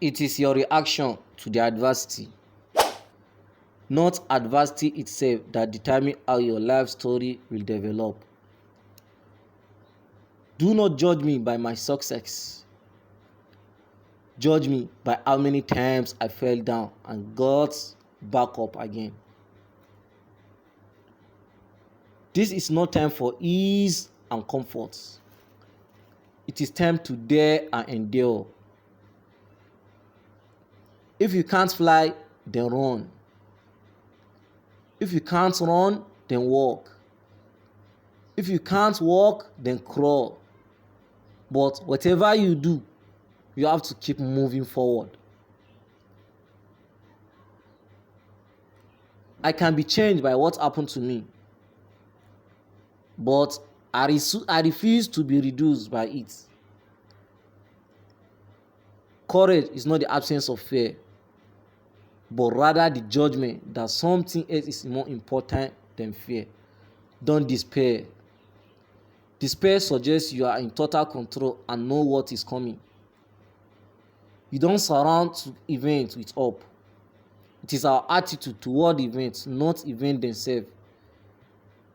It is your reaction to the adversity, not adversity itself, that determines how your life story will develop. Do not judge me by my success. Judge me by how many times I fell down and got back up again. This is not time for ease and comfort. It is time to dare and endure. If you can't fly, then run. If you can't run, then walk. If you can't walk, then crawl. But whatever you do, you have to keep moving forward. I can be changed by what happened to me, but I refuse to be reduced by it. Courage is not the absence of fear, but rather the judgment that something else is more important than fear. Don't despair. Despair suggests you are in total control and know what is coming. You don't surround events with hope. It is our attitude toward events, not events themselves,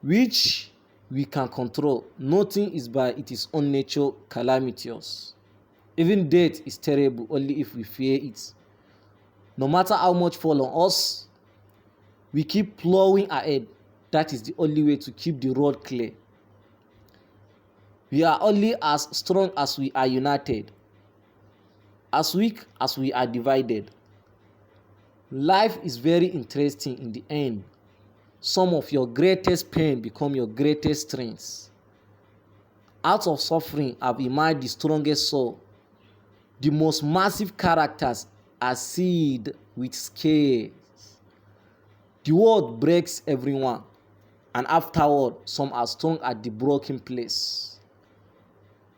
which we can control. Nothing is by its own nature calamitous. Even death is terrible only if we fear it. No matter how much fall on us, we keep plowing ahead. That is the only way to keep the road clear. We are only as strong as we are united, as weak as we are divided. Life is very interesting in the end. Some of your greatest pain become your greatest strengths. Out of suffering have emerged the strongest soul. The most massive characters are sealed with scales. The world breaks everyone, and afterward, some are strong at the broken place.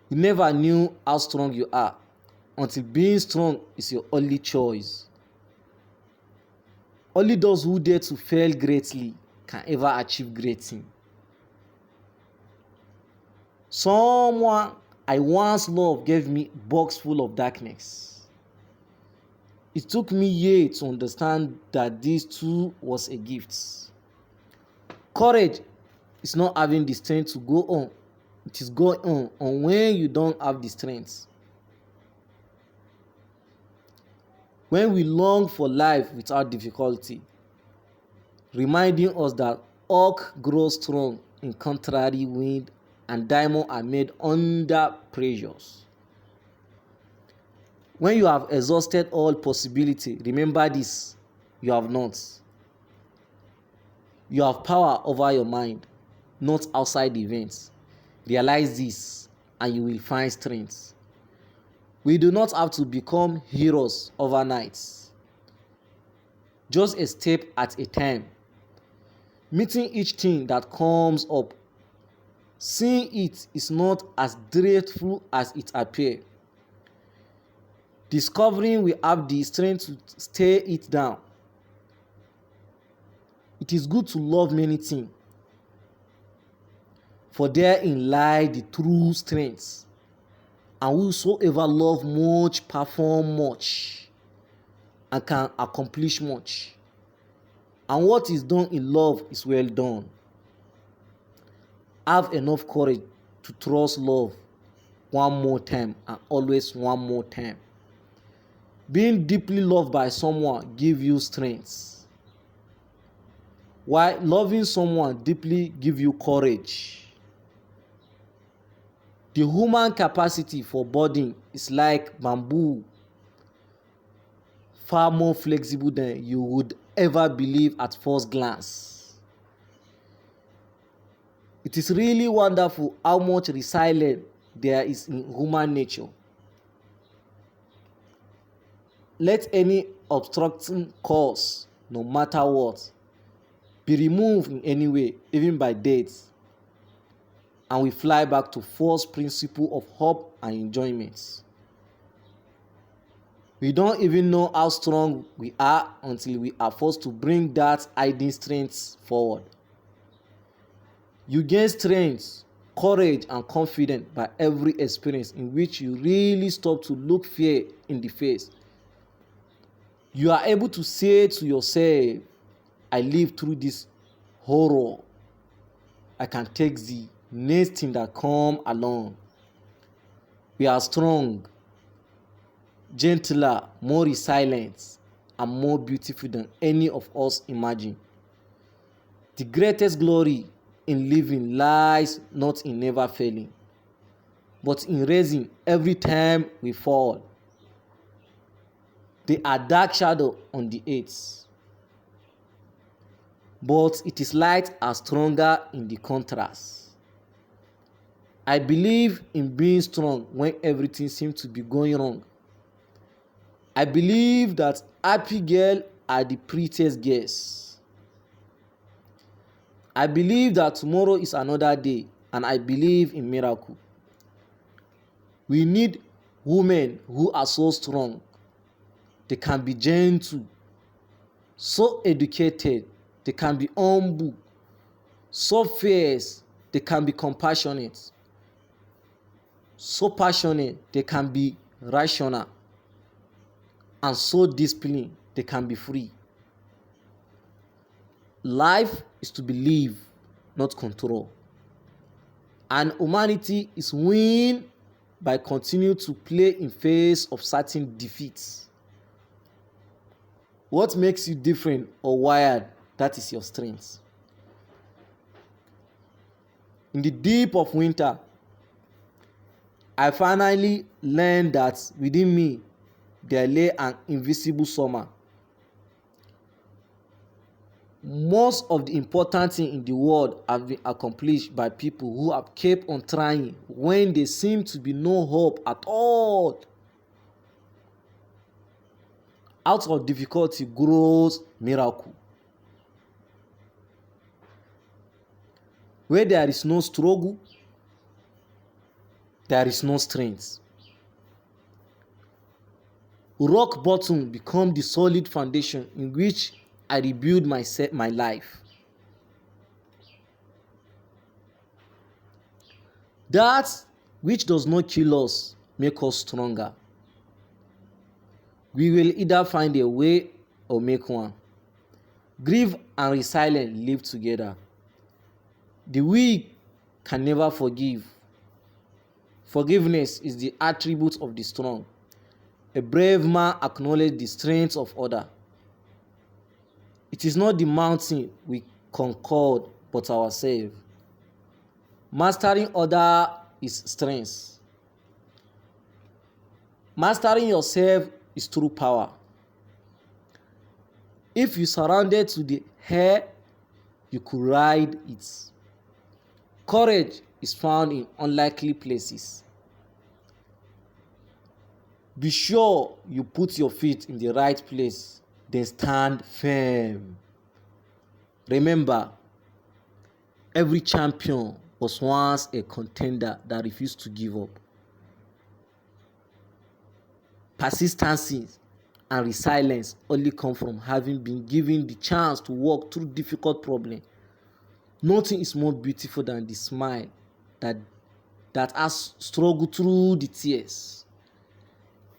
You never knew how strong you are until being strong is your only choice. Only those who dare to fail greatly can ever achieve great things. Someone I once loved gave me a box full of darkness. It took me years to understand that this too was a gift. Courage is not having the strength to go on. It is going on when you don't have the strength. When we long for life without difficulty, reminding us that oak grows strong in contrary wind and diamonds are made under pressures. When you have exhausted all possibility, remember this: you have not. You have power over your mind, not outside events. Realize this and you will find strength. We do not have to become heroes overnight. Just a step at a time. Meeting each thing that comes up. Seeing it is not as dreadful as it appears. Discovering we have the strength to stay it down. It is good to love many things, for therein lie the true strength. And whosoever love much perform much and can accomplish much. And what is done in love is well done. Have enough courage to trust love one more time and always one more time. Being deeply loved by someone gives you strength, while loving someone deeply gives you courage. The human capacity for burden is like bamboo, far more flexible than you would ever believe at first glance. It is really wonderful how much resilience there is in human nature. Let any obstructing cause, no matter what, be removed in any way, even by death, and we fly back to first principle of hope and enjoyment. We don't even know how strong we are until we are forced to bring that hiding strength forward. You gain strength, courage, and confidence by every experience in which you really stop to look fear in the face You are able to say to yourself, I lived through this horror. I can take the next thing that come along. We are strong, gentler, more resilient, and more beautiful than any of us imagine. The greatest glory in living lies not in never failing, but in raising every time we fall. They are dark shadow on the edge, but it is light are stronger in the contrast. I believe in being strong when everything seems to be going wrong. I believe that happy girls are the prettiest girls. I believe that tomorrow is another day, and I believe in miracle. We need women who are so strong. They can be gentle, so educated, they can be humble, so fierce, they can be compassionate, so passionate, they can be rational, and so disciplined, they can be free. Life is to be lived, not control. And humanity is win by continuing to play in face of certain defeats. What makes you different or wired, that is your strength. In the deep of winter, I finally learned that within me there lay an invisible summer. Most of the important things in the world have been accomplished by people who have kept on trying when there seemed to be no hope at all. Out of difficulty grows miracle. Where there is no struggle, there is no strength. Rock bottom become the solid foundation in which I rebuild my life. That which does not kill us make us stronger. We will either find a way or make one. Grief and resilience live together. The weak can never forgive. Forgiveness is the attribute of the strong. A brave man acknowledges the strength of others. It is not the mountain we conquered, but ourselves. Mastering others is strength. Mastering yourself is true power. If you surrounded to the hair, you could ride it. Courage is found in unlikely places. Be sure you put your feet in the right place, then stand firm. Remember, every champion was once a contender that refused to give up. Persistence and resilience only come from having been given the chance to walk through difficult problems. Nothing is more beautiful than the smile that has struggled through the tears.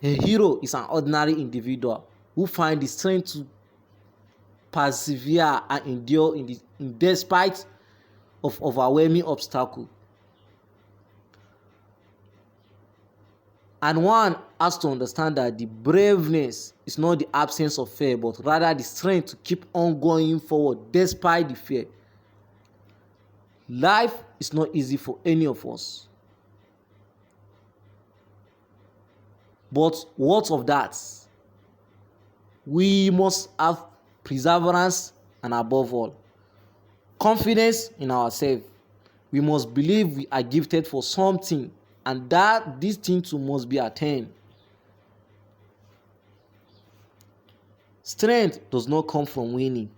A hero is an ordinary individual who finds the strength to persevere and endure in despite of overwhelming obstacles. And one has to understand that the braveness is not the absence of fear, but rather the strength to keep on going forward despite the fear. Life is not easy for any of us. But what of that? We must have perseverance and above all, confidence in ourselves. We must believe we are gifted for something and that this thing too must be attained. Strength does not come from winning.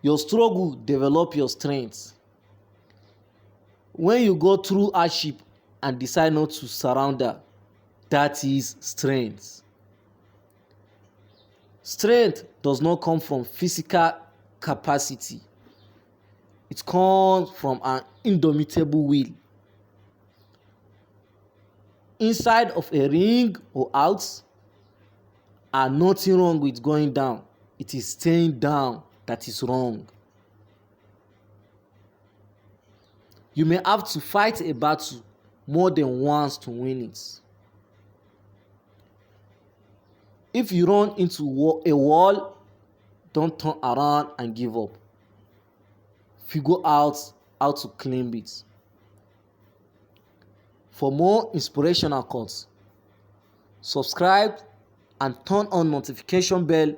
Your struggle develops your strength. When you go through hardship and decide not to surrender, that is strength. Strength does not come from physical capacity. It comes from an indomitable will. Inside of a ring or out, and nothing wrong with going down. It is staying down that is wrong. You may have to fight a battle more than once to win it. If you run into a wall, don't turn around and give up. Figure out how to climb it. For more inspirational quotes, subscribe and turn on notification bell